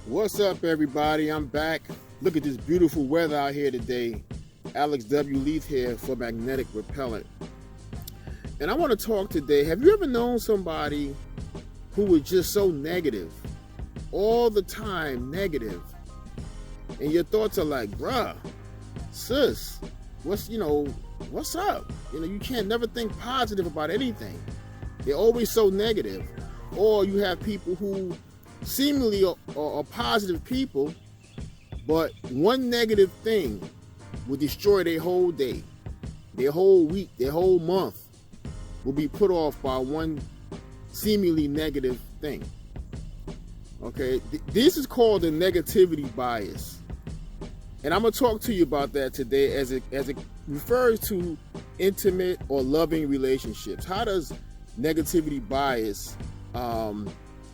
What's up, everybody? I'm back. Look at this beautiful weather out here today. Alex W. Leith here for Magnetic Repellent. And I want to talk today. Have you ever known somebody who was just so negative? All the time negative. And your thoughts are like, bruh, sis, what's up? You can't never think positive about anything. They're always so negative. Or you have people who seemingly are positive people, but one negative thing will destroy their whole day, their whole week, their whole month will be put off by one seemingly negative thing. Okay, this is called the negativity bias, and I'm gonna talk to you about that today as it refers to intimate or loving relationships. How does negativity bias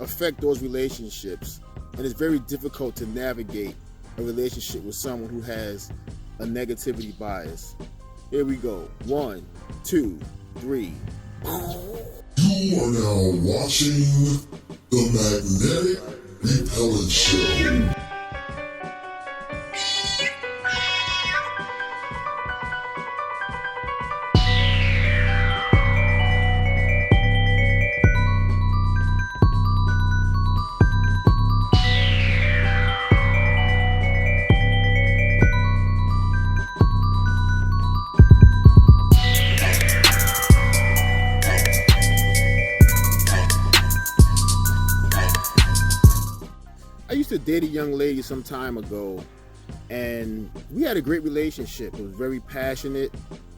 affect those relationships? And it's very difficult to navigate a relationship with someone who has a negativity bias. Here we go. 1, 2, 3. You are now watching the Magnetic Repellent Show. I used to date a young lady some time ago, and we had a great relationship. It was very passionate.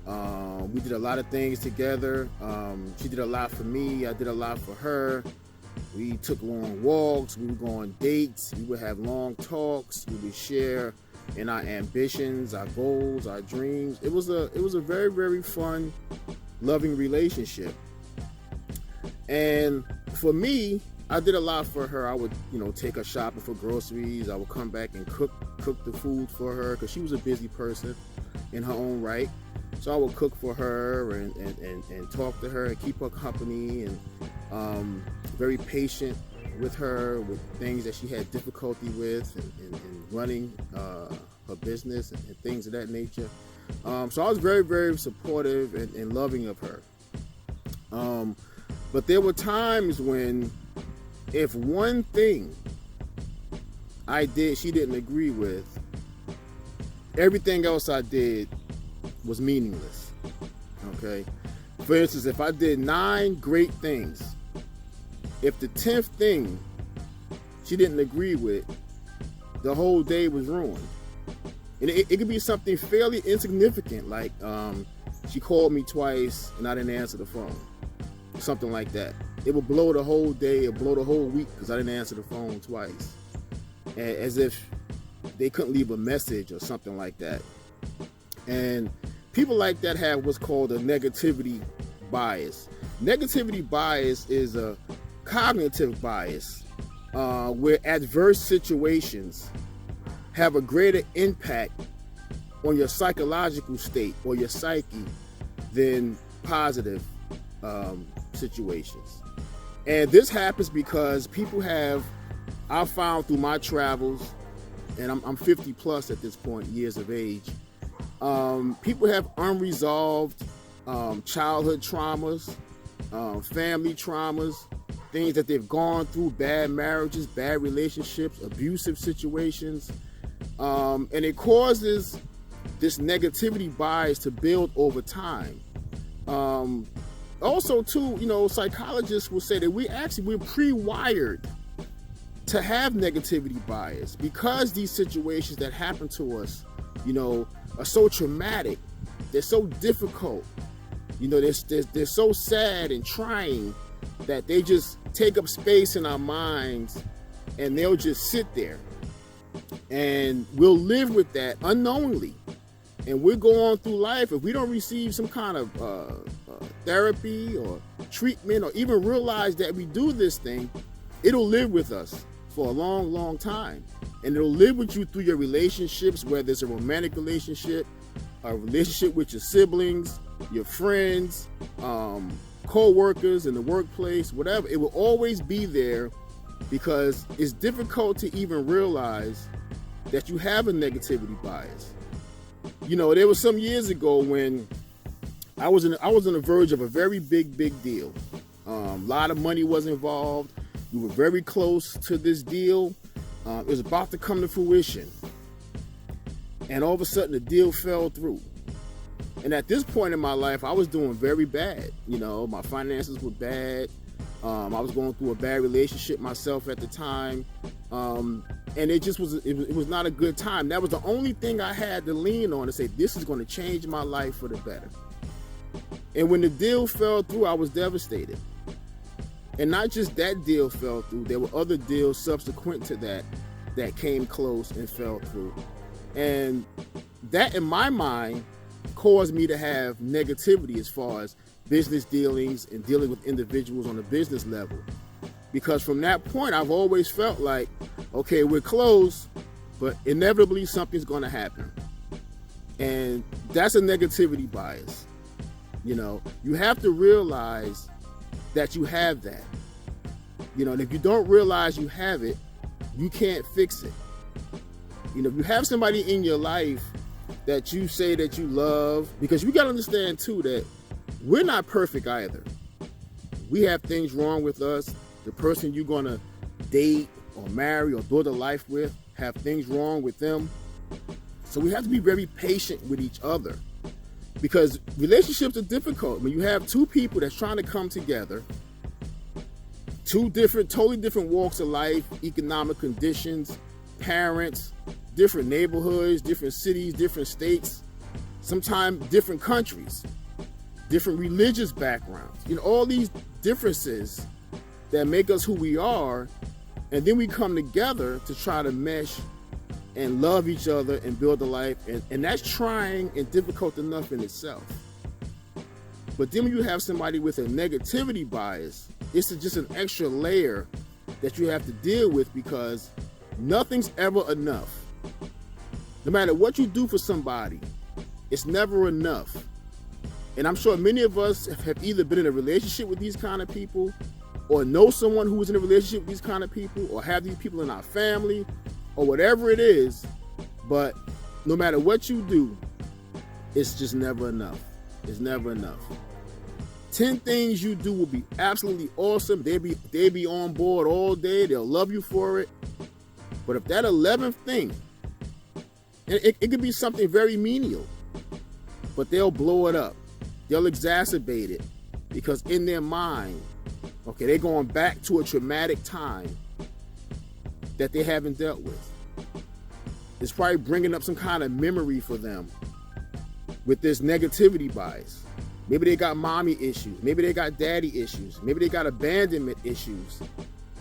We did a lot of things together. She did a lot for me. I did a lot for her. We took long walks. We would go on dates. We would have long talks. We would share in our ambitions, our goals, our dreams. It was a very, very fun, loving relationship. And for me, I did a lot for her. I would, take her shopping for groceries. I would come back and cook the food for her because she was a busy person in her own right. So I would cook for her and talk to her and keep her company, and very patient with her with things that she had difficulty with and running her business and things of that nature. So I was very, very supportive and loving of her. But there were times when if one thing I did she didn't agree with, everything else I did was meaningless. Okay? For instance, if I did 9 great things, if the 10th thing she didn't agree with, the whole day was ruined. And it could be something fairly insignificant, like she called me twice and I didn't answer the phone. Something like that. It would blow the whole day, it would blow the whole week because I didn't answer the phone twice. As if they couldn't leave a message or something like that. And people like that have what's called a negativity bias. Negativity bias is a cognitive bias where adverse situations have a greater impact on your psychological state or your psyche than positive situations. And this happens because people have, I've found through my travels, and I'm 50 plus at this point, years of age, people have unresolved childhood traumas, family traumas, things that they've gone through, bad marriages, bad relationships, abusive situations, and it causes this negativity bias to build over time. Also, too, psychologists will say that we're pre-wired to have negativity bias because these situations that happen to us, are so traumatic. They're so difficult. They're so sad and trying that they just take up space in our minds, and they'll just sit there. And we'll live with that unknowingly. And we'll go on through life if we don't receive some kind of therapy or treatment, or even realize that we do this thing. It'll live with us for a long, long time. And it'll live with you through your relationships, whether it's a romantic relationship, a relationship with your siblings, your friends, co-workers in the workplace, whatever. It will always be there because it's difficult to even realize that you have a negativity bias. You know, there was some years ago when I was on the verge of a very big deal. A lot of money was involved. We were very close to this deal. It was about to come to fruition. And all of a sudden the deal fell through. And at this point in my life, I was doing very bad. You know, my finances were bad. I was going through a bad relationship myself at the time. And it was not a good time. That was the only thing I had to lean on to say, this is going to change my life for the better. And when the deal fell through, I was devastated. And not just that deal fell through, there were other deals subsequent to that came close and fell through. And that, in my mind, caused me to have negativity as far as business dealings and dealing with individuals on a business level. Because from that point, I've always felt like, okay, we're close, but inevitably something's going to happen. And that's a negativity bias. You know, you have to realize that you have that. You know, and if you don't realize you have it, you can't fix it. You know, if you have somebody in your life that you say that you love, because you got to understand too that we're not perfect either. We have things wrong with us. The person you're going to date or marry or build a life with have things wrong with them. So we have to be very patient with each other, because relationships are difficult. When you have two people that's trying to come together, totally different walks of life, economic conditions, parents, different neighborhoods, different cities, different states, sometimes different countries, different religious backgrounds, you know, all these differences that make us who we are. And then we come together to try to mesh and love each other and build a life. And that's trying and difficult enough in itself. But then when you have somebody with a negativity bias, it's just an extra layer that you have to deal with, because nothing's ever enough. No matter what you do for somebody, it's never enough. And I'm sure many of us have either been in a relationship with these kind of people, or know someone who is in a relationship with these kind of people, or have these people in our family, or whatever it is. But no matter what you do, it's just never enough. It's never enough. 10 things you do will be absolutely awesome. They'll be on board all day. They'll love you for it. But if that 11th thing, and it could be something very menial, but they'll blow it up. They'll exacerbate it, because in their mind, okay, they're going back to a traumatic time that they haven't dealt with. It's probably bringing up some kind of memory for them with this negativity bias. Maybe they got mommy issues. Maybe they got daddy issues. Maybe they got abandonment issues.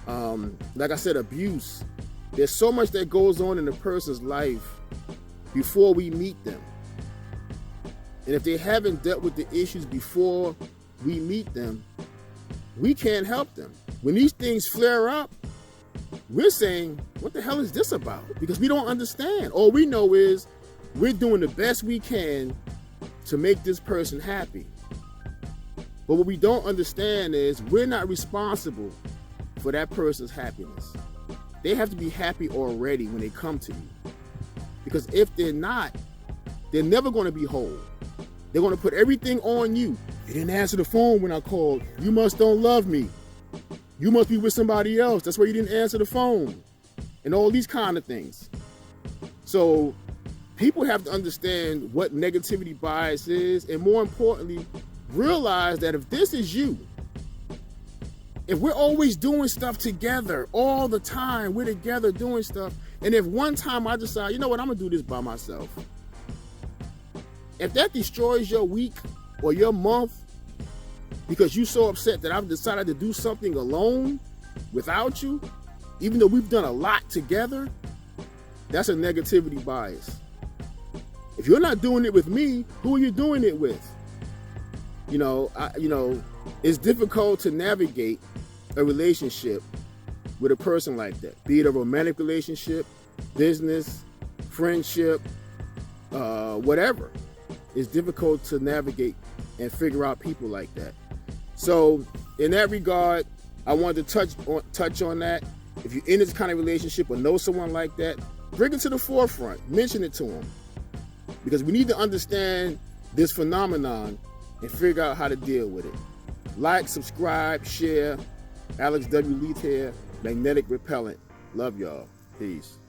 Like I said, abuse. There's so much that goes on in a person's life before we meet them. And if they haven't dealt with the issues before we meet them, we can't help them. When these things flare up, we're saying, what the hell is this about? Because we don't understand. All we know is we're doing the best we can to make this person happy. But what we don't understand is we're not responsible for that person's happiness. They have to be happy already when they come to you. Because if they're not, they're never going to be whole. They're going to put everything on you. You didn't answer the phone when I called. You must don't love me. You must be with somebody else. That's why you didn't answer the phone. And all these kind of things. So people have to understand what negativity bias is, and more importantly, realize that if this is you, if we're always doing stuff together all the time, we're together doing stuff, and if one time I decide, you know what, I'm gonna do this by myself, if that destroys your week or your month because you're so upset that I've decided to do something alone without you, even though we've done a lot together, that's a negativity bias. If you're not doing it with me, who are you doing it with? It's difficult to navigate a relationship with a person like that, be it a romantic relationship, business, friendship, whatever. It's difficult to navigate and figure out people like that. So in that regard, I wanted to touch on that. If you're in this kind of relationship or know someone like that, bring it to the forefront. Mention it to them. Because we need to understand this phenomenon and figure out how to deal with it. Like, subscribe, share. Alex W. Leith here, Magnetic Repellent. Love y'all. Peace.